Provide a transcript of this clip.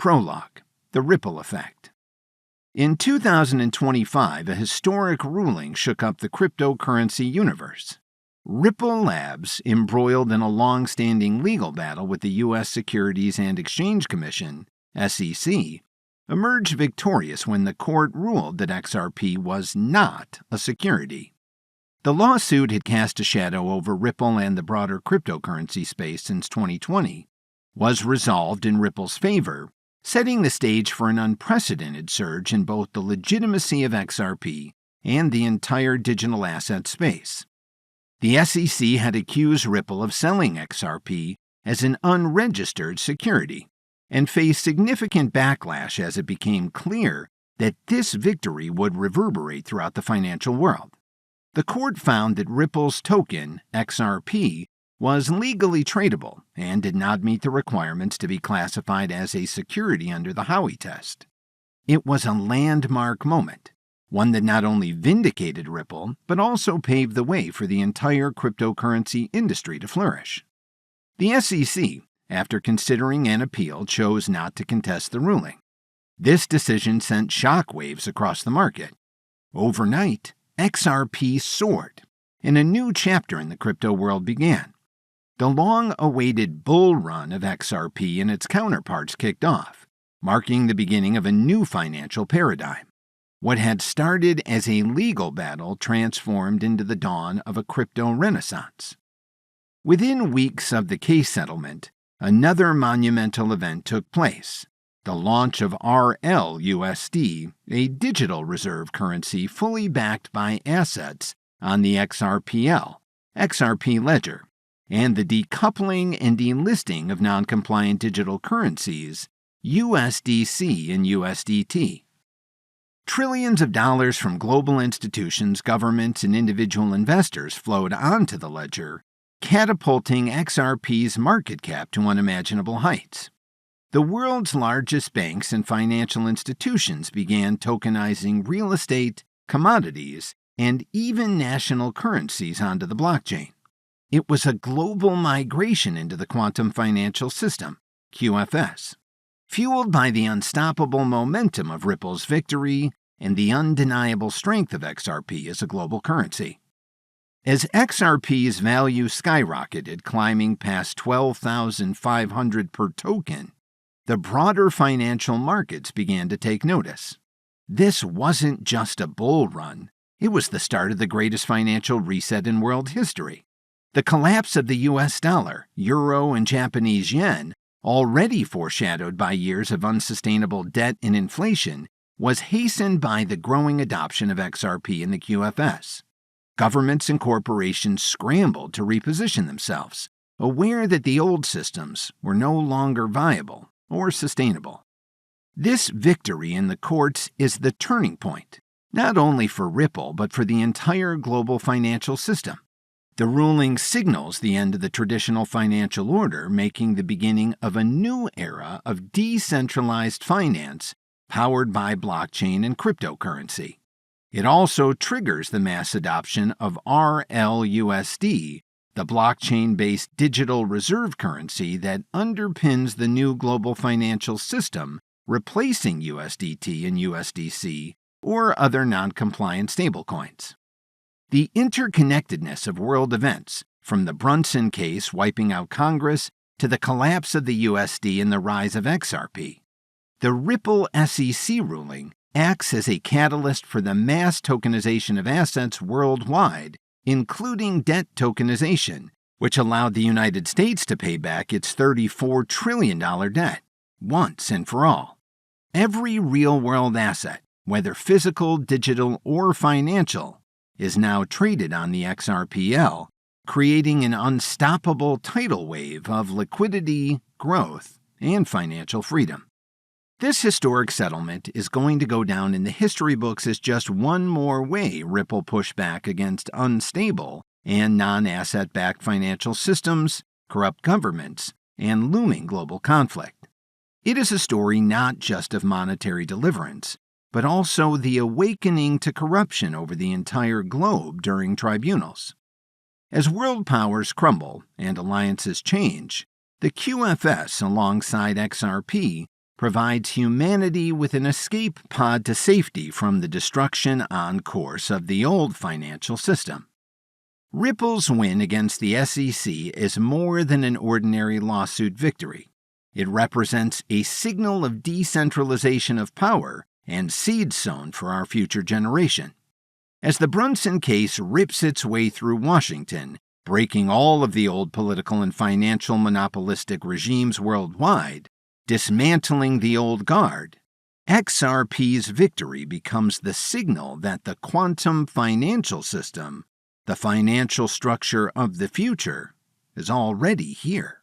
Prologue: The Ripple Effect. In 2025, a historic ruling shook up the cryptocurrency universe. Ripple Labs, embroiled in a long-standing legal battle with the U.S. Securities and Exchange Commission, SEC, emerged victorious when the court ruled that XRP was not a security. The lawsuit had cast a shadow over Ripple and the broader cryptocurrency space since 2020, was resolved in Ripple's favor, setting the stage for an unprecedented surge in both the legitimacy of XRP and the entire digital asset space. The SEC had accused Ripple of selling XRP as an unregistered security and faced significant backlash as it became clear that this victory would reverberate throughout the financial world. The court found that Ripple's token, XRP, was legally tradable and did not meet the requirements to be classified as a security under the Howey test. It was a landmark moment, one that not only vindicated Ripple, but also paved the way for the entire cryptocurrency industry to flourish. The SEC, after considering an appeal, chose not to contest the ruling. This decision sent shockwaves across the market. Overnight, XRP soared, and a new chapter in the crypto world began. The long-awaited bull run of XRP and its counterparts kicked off, marking the beginning of a new financial paradigm. What had started as a legal battle transformed into the dawn of a crypto renaissance. Within weeks of the case settlement, another monumental event took place: the launch of RLUSD, a digital reserve currency fully backed by assets on the XRP ledger, and the decoupling and delisting of non-compliant digital currencies, USDC and USDT. Trillions of dollars from global institutions, governments, and individual investors flowed onto the ledger, catapulting XRP's market cap to unimaginable heights. The world's largest banks and financial institutions began tokenizing real estate, commodities, and even national currencies onto the blockchain. It was a global migration into the quantum financial system, QFS, fueled by the unstoppable momentum of Ripple's victory and the undeniable strength of XRP as a global currency. As XRP's value skyrocketed, climbing past $12,500 per token, the broader financial markets began to take notice. This wasn't just a bull run, it was the start of the greatest financial reset in world history. The collapse of the US dollar, euro, and Japanese yen, already foreshadowed by years of unsustainable debt and inflation, was hastened by the growing adoption of XRP in the QFS. Governments and corporations scrambled to reposition themselves, aware that the old systems were no longer viable or sustainable. This victory in the courts is the turning point, not only for Ripple but for the entire global financial system. The ruling signals the end of the traditional financial order, making the beginning of a new era of decentralized finance powered by blockchain and cryptocurrency. It also triggers the mass adoption of RLUSD, the blockchain-based digital reserve currency that underpins the new global financial system, replacing USDT and USDC or other non-compliant stablecoins. The interconnectedness of world events, from the Brunson case wiping out Congress to the collapse of the USD and the rise of XRP. The Ripple SEC ruling acts as a catalyst for the mass tokenization of assets worldwide, including debt tokenization, which allowed the United States to pay back its $34 trillion debt, once and for all. Every real-world asset, whether physical, digital, or financial, is now traded on the XRPL, creating an unstoppable tidal wave of liquidity, growth, and financial freedom. This historic settlement is going to go down in the history books as just one more way Ripple pushed back against unstable and non-asset-backed financial systems, corrupt governments, and looming global conflict. It is a story not just of monetary deliverance, but also the awakening to corruption over the entire globe during tribunals. As world powers crumble and alliances change, the QFS alongside XRP provides humanity with an escape pod to safety from the destruction on course of the old financial system. Ripple's win against the SEC is more than an ordinary lawsuit victory. It represents a signal of decentralization of power and seed sown for our future generation. As the Brunson case rips its way through Washington, breaking all of the old political and financial monopolistic regimes worldwide, dismantling the old guard, XRP's victory becomes the signal that the quantum financial system, the financial structure of the future, is already here.